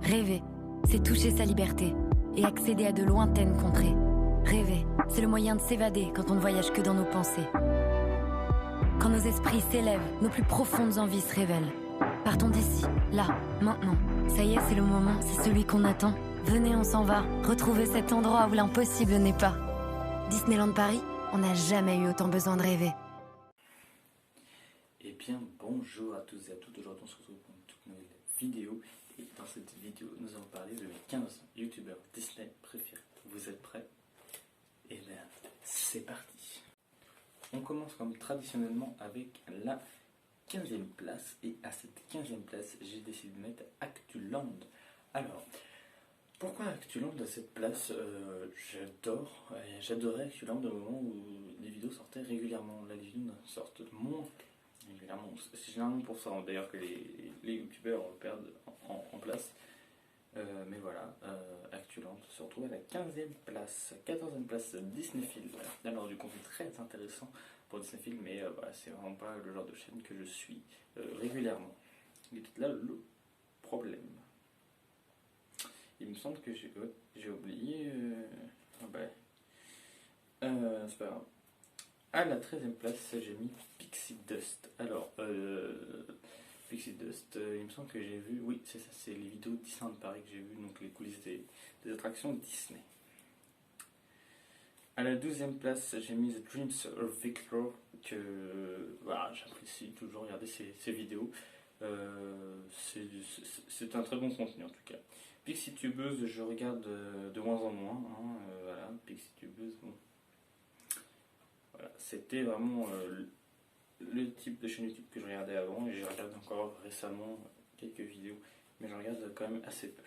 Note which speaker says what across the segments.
Speaker 1: Rêver, c'est toucher sa liberté et accéder à de lointaines contrées. Rêver, c'est le moyen de s'évader quand on ne voyage que dans nos pensées. Quand nos esprits s'élèvent, nos plus profondes envies se révèlent. Partons d'ici, là, maintenant. Ça y est, c'est le moment, c'est celui qu'on attend. Venez, on s'en va, retrouver cet endroit où l'impossible n'est pas. Disneyland Paris, on n'a jamais eu autant besoin de rêver.
Speaker 2: Eh bien, bonjour à tous et à toutes. Aujourd'hui, on se retrouve pour une toute nouvelle vidéo. Et dans cette vidéo, nous allons parler de mes 15 youtubeurs Disney préférés. Vous êtes prêts? Eh bien, c'est parti. On commence comme traditionnellement avec la 15e place. Et à cette 15e place, j'ai décidé de mettre Actuland. Alors, pourquoi Actuland à cette place? J'adorais Actuland au moment où les vidéos sortaient régulièrement. Là, les vidéos sortent moins régulièrement. C'est généralement pour ça d'ailleurs que les youtubeurs perdent en place. Mais voilà, Actuland se retrouve à la 15e place. 14e place, Disneyfield. Alors du contenu très intéressant pour Disneyfield, mais voilà, c'est vraiment pas le genre de chaîne que je suis régulièrement. Il est peut-être là le problème. Il me semble que j'ai oublié. C'est pas grave. À la 13e place, j'ai mis Pixie Dust. Alors, Pixie Dust, il me semble que j'ai vu, oui, c'est ça, c'est les vidéos Disneyland Paris que j'ai vu, donc les coulisses des attractions Disney. À la 12e place, j'ai mis The Dreams of Victor, que voilà, j'apprécie toujours regarder ces vidéos. C'est un très bon contenu en tout cas. Pixie Tubeuse, je regarde de moins en moins. Voilà, Pixie Tubeuse, bon. Voilà, c'était vraiment le type de chaîne YouTube que je regardais avant, et j'ai regardé encore récemment quelques vidéos, mais je regarde quand même assez peu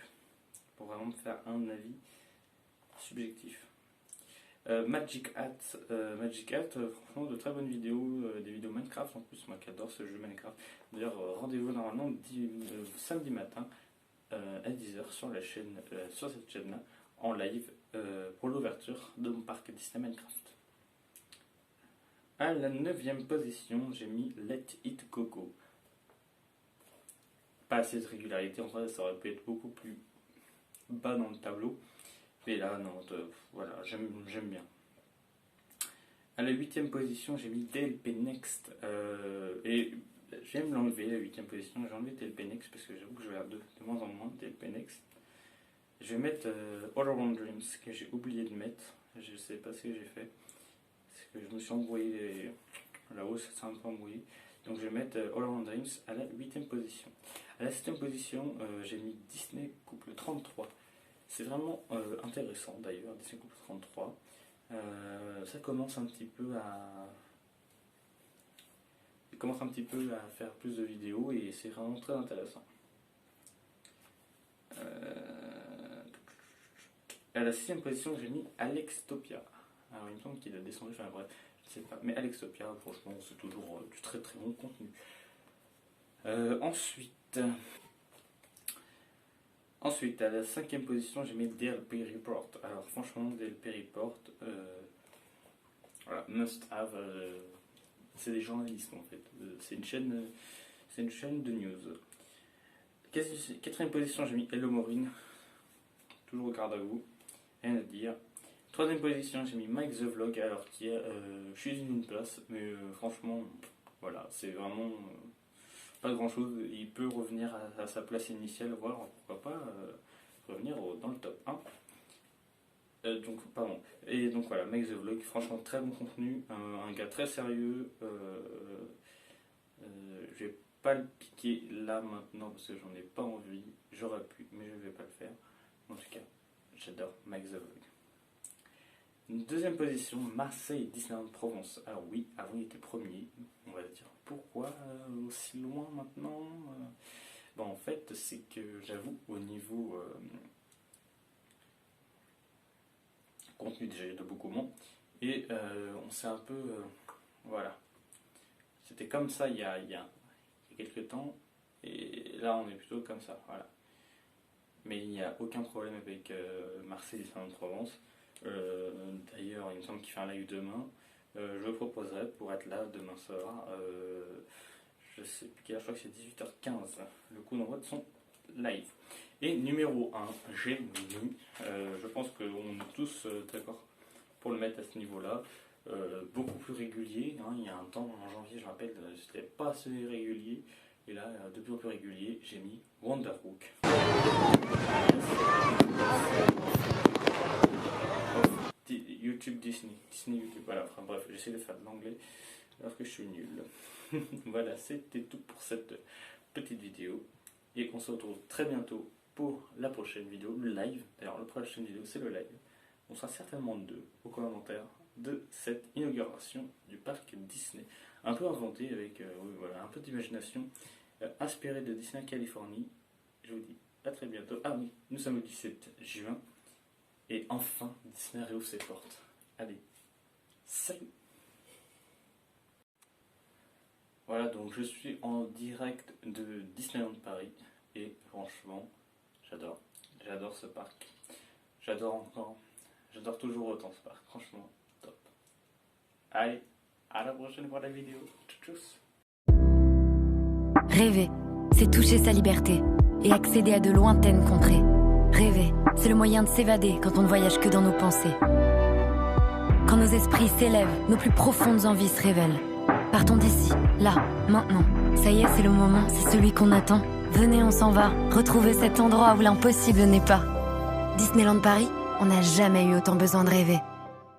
Speaker 2: pour vraiment me faire un avis subjectif. Magic Hat, franchement de très bonnes vidéos, des vidéos Minecraft en plus, moi qui adore ce jeu Minecraft. D'ailleurs, rendez-vous normalement samedi matin à 10h sur la chaîne, sur cette chaîne-là, en live pour l'ouverture de mon parc Disney Minecraft. À la 9e position, j'ai mis Let It Go. Pas assez de régularité, en vrai, ça aurait pu être beaucoup plus bas dans le tableau. Mais là, non, voilà, j'aime bien. À la 8e position, j'ai mis DLP Next. Et j'aime l'enlever, la 8e position. J'ai enlevé DLP Next parce que j'avoue que je regarde de moins en moins DLP Next. Je vais mettre All Around Dreams, que j'ai oublié de mettre. Je sais pas ce que j'ai fait. Parce que je me suis embrouillé là-haut, ça s'est un peu embrouillé. Donc je vais mettre All Around Dreams à la 8e position. À la 7e position, j'ai mis Disney Couple 33. C'est vraiment intéressant d'ailleurs, Disney Couple 33. Ça commence un petit peu à... Il commence un petit peu à faire plus de vidéos et c'est vraiment très intéressant. À la 6e position, j'ai mis Alextopia. Alors il me semble qu'il a descendu, enfin bref, je ne sais pas. Mais Alextopia, franchement, c'est toujours du très très bon contenu. Ensuite, à la 5e position, j'ai mis DLP Report. Alors franchement, DLP Report, voilà, must have. C'est des journalistes en fait. C'est une chaîne de news. 4e position, j'ai mis Hello Maureen. Toujours au garde à vous, rien à dire. 3e position, j'ai mis Mike the Vlog, alors qui est juste une place, mais franchement, voilà, c'est vraiment pas grand chose. Il peut revenir à sa place initiale, voire pourquoi pas revenir dans le top 1. Et donc voilà, Mike the Vlog, franchement très bon contenu, un gars très sérieux. Je vais pas le piquer là maintenant parce que j'en ai pas envie, j'aurais pu, mais je vais pas le faire. En tout cas, j'adore Mike the Vlog. Une 2e position, Marseille Disneyland Provence. Alors oui, avant il était premier, on va dire pourquoi aussi loin maintenant. Bon, en fait, c'est que j'avoue, au niveau contenu, déjà il y en a beaucoup moins, et on s'est un peu... voilà. C'était comme ça il y a quelques temps, et là on est plutôt comme ça, voilà. Mais il n'y a aucun problème avec Marseille Disneyland Provence. D'ailleurs, il me semble qu'il fait un live demain. Je proposerai pour être là demain soir. Je sais plus quelle heure, je crois que c'est 18h15. Le coup d'envoi de son live. Et numéro 1, j'ai mis, je pense qu'on est tous d'accord pour le mettre à ce niveau-là, beaucoup plus régulier. Hein. Il y a un temps, en janvier, je rappelle, c'était pas assez régulier. Et là, de plus en plus régulier, j'ai mis Wonderhook. YouTube Disney YouTube, voilà, enfin bref, j'essaie de faire de l'anglais alors que je suis nul. Voilà, c'était tout pour cette petite vidéo. Et on se retrouve très bientôt pour la prochaine vidéo, le live. D'ailleurs, la prochaine vidéo, c'est le live. On sera certainement deux aux commentaires de cette inauguration du parc Disney. Un peu inventé avec voilà, un peu d'imagination, inspiré de Disney Californie. Je vous dis à très bientôt. Ah oui, nous sommes le 17 juin. Et enfin, Disney réouvre ses portes. Allez, salut! Voilà, donc je suis en direct de Disneyland Paris. Et franchement, j'adore ce parc. J'adore toujours autant ce parc. Franchement, top. Allez, à la prochaine pour la vidéo. Tchuss.
Speaker 1: Rêver, c'est toucher sa liberté et accéder à de lointaines contrées. Rêver, c'est le moyen de s'évader quand on ne voyage que dans nos pensées. Quand nos esprits s'élèvent, nos plus profondes envies se révèlent. Partons d'ici, là, maintenant. Ça y est, c'est le moment, c'est celui qu'on attend. Venez, on s'en va, retrouver cet endroit où l'impossible n'est pas. Disneyland Paris, on n'a jamais eu autant besoin de rêver.